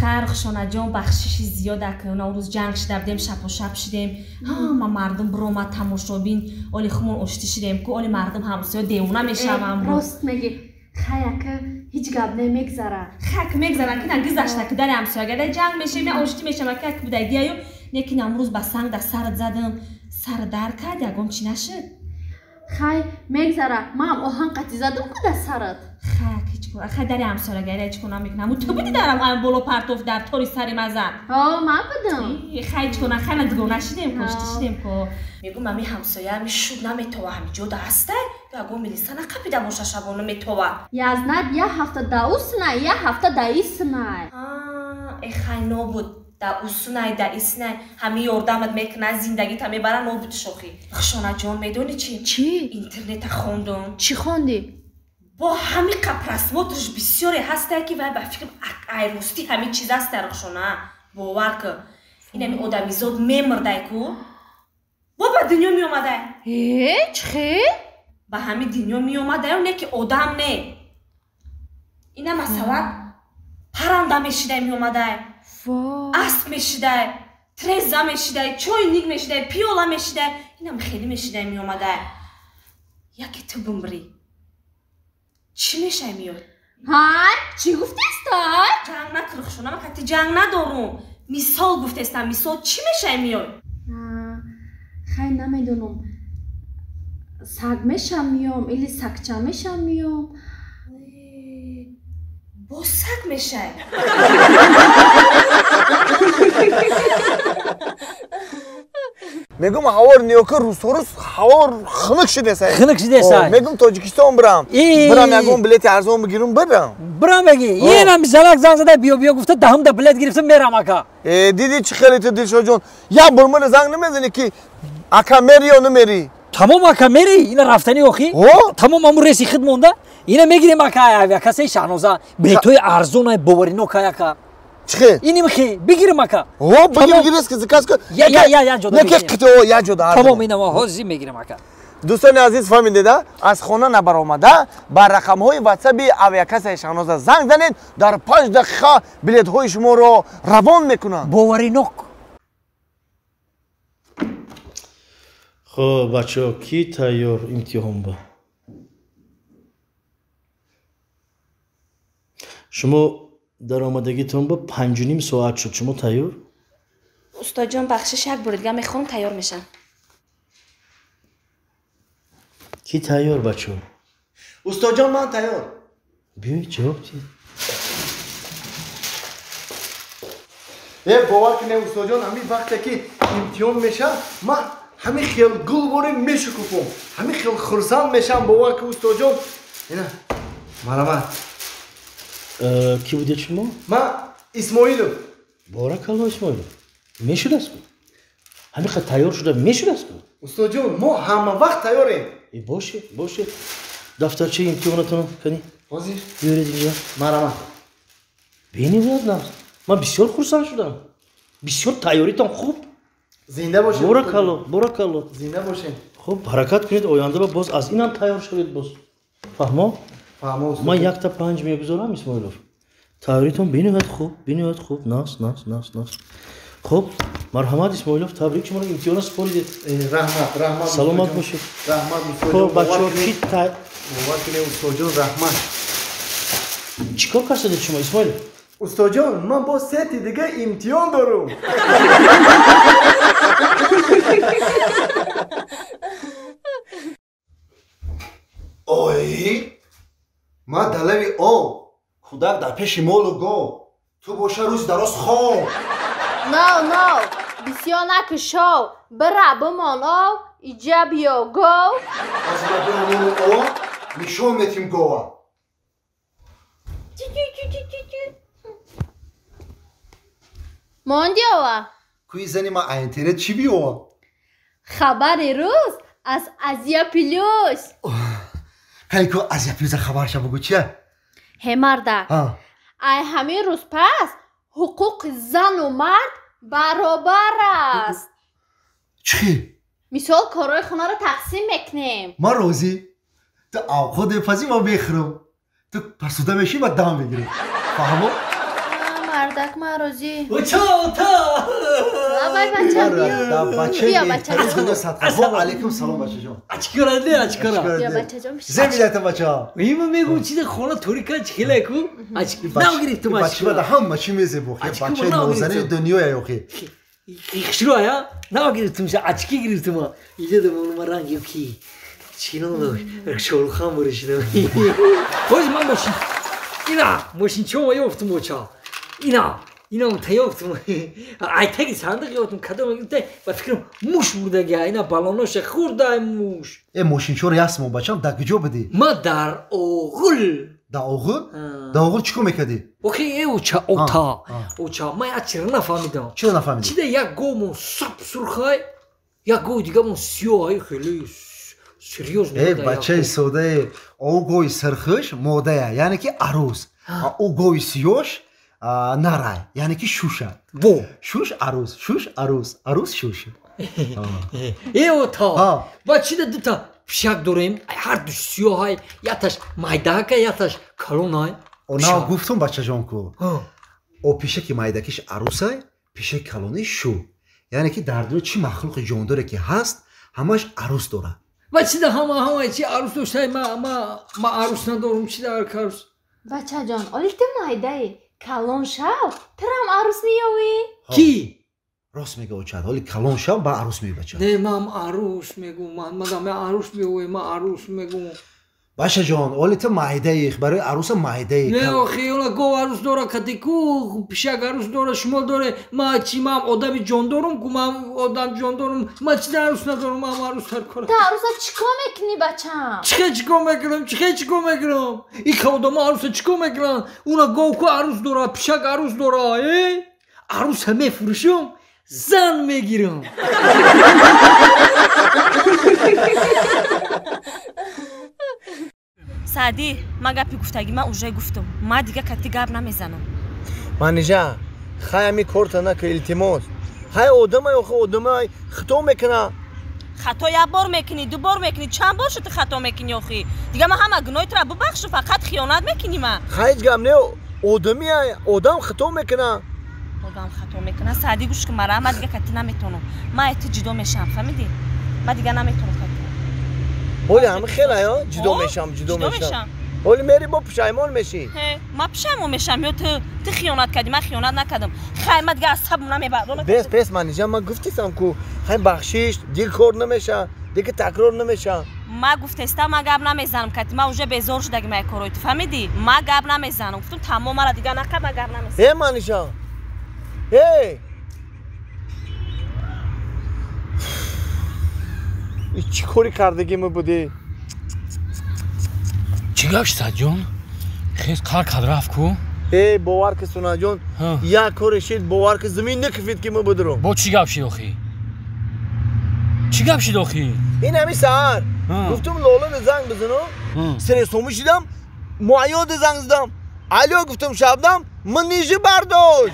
خیر خشونه جان بخششی زیاد اکنون اون روز جنگ شده بودیم شب و شب شدیم ما مردم برآمد تماشابین اولی خمون اشتی شدیم که اولی مردم همسایه دیوونه میشم راست میگی خیلی که هیچ گپ نمیگذره خک میگذره که نگذشته که در همسایه گده جنگ میشه من اشتی میشم که بودگی ایو نیکی امروز با سنگ در سرت زدم سر در کرد یکم چی نشد خیلی میگذره ما هم آهن قطی زدم که در سرت خیلی داری همسایه گره هیچ کنم میکنم تو بودی دارم این بولو پرتوف در طوری سری مزن من بدم خیلی کنم خیلی دگو نشیدیم کشتی شدیم که میگم مامی همسایه همی شوب نمیتوه همی جدا هسته یا گو میلیسانه قبی در موشه شبانو میتوه یزند یه هفته داوس نه یه هفته داییس نه خیلی نبود در اوسونه در ایسنه همی یردمت میکنه زندگی تا میبره نبود شوخی خشانه جان میدونی چی؟ اینترنت خوندم چی خوندی؟ با همین قپرسماتش بسیاری هسته که و به فکر ایروستی همین چیز هست در خشانه باور که این همی آدمی زاد میمرده که با دنیا می اومده چه؟ به همین دنیا می اومده نه که آدم نه این هم مثلا پرنده میشیده می اومده اسب میشیده تریزه میشیده چای نیگ میشیده پیولا میشیده این هم خیلی میشیده می اومده یکی تو بمری چی میشه میاد؟ چی گفته استای؟ جنگ نکر خشونه من که جنگ ندارم مثال گفته استم مثال چی میشه میاد؟ خیلی نمیدونم سگ میشم میام ایلی سگچه میشم میام با سگ میشه میگم هوار نیوکر روز هوار خنک شده سای میگم تاجیکستان برم میگم بلیت ارزون بگیرم برم بگی یه نم زلک زنگ زده بیا گفته دهم ده بلیت گرفتم میرم اکا دیدی چه خیلی تو دلشو جون یا برمون زنگ نمیزنی که اکا میری یا نمیری تمام اکا میری اینا رفتنی اخی تمام امور رسی خد مونده اینا میگیریم اکا کسی شانوزا بلیتوی ارزون باوری نوکا اکا چه اینی میخی بگیرم اکا بگیرس که زکاس که یا جدا نکه یا جدا تمام اینا ما حاضی میگیرم اکا دوستان عزیز فهمیدید از خونه نبر آمده با رقم های واتساپ اویاکس شانوزا زنگ زنید در 5 دقیقه بلیط های شما رو روان میکنن باوری نوک خب بچه کی تیار امتحان با شما در آمادگیتون با 5.5 ساعت شد شما تیار؟ استاد جان بخشش یک بردگاه میخوام تیار میشن کی تیار بچه؟ استاد جان من تیار بیایی جواب چی؟ باور کنه استاد جان همین وقتی که امتحان میشه من همین خیلی گل باره میشکفم همین خیلی خرسان میشم باور که استاد جان اینا مرحبا کی بوده شما؟ من اسماعیلم بارک الله اسماعیل میشود است کن همین خیلی تیار شده میشود است کن استاد جان ما همه وقت تیاریم باشه دفترچه امتحانتون کنی حاضر بیارید اینجا مرحبا بینی بود نه من بسیار خرسان شدم بسیار تیاریتان خوب زنده باشید بارک الله زنده باشید خب حرکت کنید آینده باز از اینم تیار شوید باز فهمو من 1 تا 5 میگذارم اسماعیلوف تیاریتون بینید خوب ناس خب مرحمت اسماعیلوف تبریک شما رو امتحان سپردید رحمت سلامت باشید رحمت خب بچه‌ها کی باور کنه استاد جان رحمت چیکار کردید شما اسماعیل استاد جان من با سه دیگه امتحان دارم اوی ما دلوی او خودک در پیش مولو گو تو باشه روز دراز خون نه بسیار نکشو برا بمانو ایجا بیا گو از مدرمون او میشون میتیم گوه ماندی اوه کوی زنی ما اینترنت چی بیوه خبر روز از ازیا پلوس خیلی که ازیا پلوس خبرش بگو چیه؟ همرده ای همه روز پس حقوق زن و مرد برابر است چی؟ مثال کارهای خونه رو تقسیم میکنیم ما روزی تو آقا پزی ما بخورم تو پسوده میشی و دام بگیری فهمو؟ اردک معروضی بچه بای بچه بیا بچه بیا بچه جان السلام علیکم سلام بچه جان بیا بچه جان زمیلت بچه ها من میگم چیز خونه توریکا چیله کو نگرفتم بچه بده همه چی میزه بخی بچه نازنه دنیای یوخی خشرو یا نگرفتم شا اچکی گرفتم اینجا دمون رنگ یکی چینو داشت شلو خام برشیدم باز من ماشین اینا ماشین چون یافتم بچه اینا اون تیافتم ایتگی صندوق یافتم کدام گرفته و فکرم موش بوده گه اینا بالاناش خورده موش ماشین چور یاسمو بچم در کجا بدی؟ ما در اوغل در اوغل؟ در اوغل چیکار میکردی؟ اوکی اوچا من یا چرا نفهمیدم چرا نفهمیدی؟ چیده یک گومون سب سرخای یک گو دیگه من سیاه خیلی سریوز ای بچه سوده او گوی سرخش موده یعنی که عروس او گوی سیوش نرای یعنی که شوشه شوش عروس شوش عروس شوش ای اوتا با چیده دوتا پیشک داریم هر دو سیاه های یتش مایدهکه یتش کلون های اونا گفتم بچه جان کو او پیشک مایدهکش عروس های پیشک کلونه شو یعنی که در دنیا چی مخلوق جانداره که هست همش عروس داره و چی ده همه چی عروس داشته ما عروس ندارم چی ده عروس بچه جان اولی تو مایده کلون شو ترم عروس میوی کی؟ راست میگه اوچاد ولی کلون شو با عروس میگه بچه نه من عروس میگم من عروس میگم من عروس میگم باشه جان ولی تو مایده ایخ برای عروس مایده ایخ نه آخی اونا گو عروس داره کدیکو پیشک عروس داره شمال داره ما چی من آدمی جان دارم که من آدم جان دارم ما چی عروس ندارم من عروس هر کنم تا عروسا چیکار میکنی بچم؟ چیکار میکنم این که آدم عروس چیکار میکنن اونا گو که عروس داره پیشک عروس داره عروس همه فروشم زن میگیرم سعدی ما گپی گفتگی من اوجه گفتم ما دیگه کتی گپ نمیزنم منیجا خیلی کورتا نکه التماس های آدمای آدمای خطا میکنه خطا یک بار میکنی دو بار میکنی چند بار شده خطا میکنی آخی دیگه ما همه گناهی تو را ببخش فقط خیانت میکنی ما خیلی گم نه آدمی آدم خطا میکنه آدم خطا میکنه سعدی گوش که مرا ما دیگه کتی نمیتونم ما ایت جدا میشم فهمیدی ما دیگه نمیتونم کتی ولی همه خیلی ها جدا میشم ولی میری با پشیمان میشی ما پشیمان میشم یا تو خیانت کردی من خیانت نکردم خیلی ما دیگه عصبم نمیبرم بس منیجا من گفتم که خیلی بخشش دیگه کار نمیشه دیگه تکرار نمیشه ما گفتم ما گپ نمیزنم کتی ما اونجا بیزار شده که ما کارو تو فهمیدی ما گپ نمیزنم گفتم تمام مرا دیگه نکرد ما گپ نمیزنم ای منیجا ای چی کاری کردگی ما بودی چی گفت سعد جان؟ خیلی کار کرد رفت کو؟ ای باور که سونا جان یک کار شد باور که زمین نکفید که ما بدرو با چی گفت شد آخی؟ چی گفت شد آخی؟ این همی سهر گفتم لاله زنگ بزنم سر سومی شدم معیاد زنگ زدم علیا گفتم شبنم من نیجه برداشت